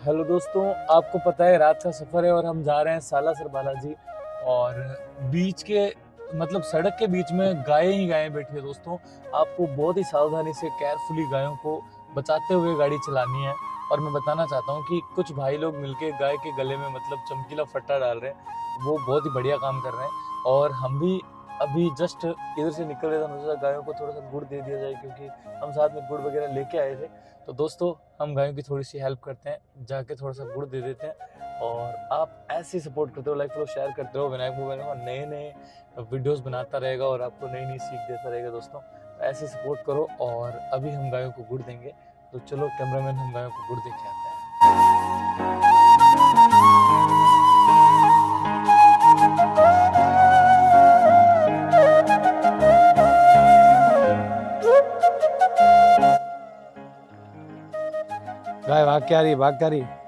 Hello दोस्तों, आपको पता है रात का सफ़र है और हम जा रहे हैं सालासर बालाजी। और बीच के मतलब सड़क के बीच में गायें ही गायें बैठी है दोस्तों। आपको बहुत ही सावधानी से केयरफुली गायों को बचाते हुए गाड़ी चलानी है। और मैं बताना चाहता हूँ कि कुछ भाई लोग मिलके गाय के गले में मतलब चमकीला फट्टा डाल रहे हैं, वो बहुत ही बढ़िया काम कर रहे हैं। और हम भी अभी जस्ट इधर से निकल रहे थे, हमने सोचा गायों को थोड़ा सा गुड़ दे दिया जाए, क्योंकि हम साथ में गुड़ वगैरह लेके आए थे। तो दोस्तों, हम गायों की थोड़ी सी हेल्प करते हैं, जाके थोड़ा सा गुड़ दे देते हैं। और आप ऐसे ही सपोर्ट करते हो, लाइक फॉलो शेयर करते हो, विनायक मोबाइल को नए नए वीडियोस बनाता रहेगा और आपको नई नई सीख देता रहेगा दोस्तों। तो ऐसे सपोर्ट करो। और अभी हम गायों को गुड़ देंगे, तो चलो कैमरामैन, हम गायों को गुड़ दे के आते हैं। गाय भाग के आ रही है, भाग के आ रही है।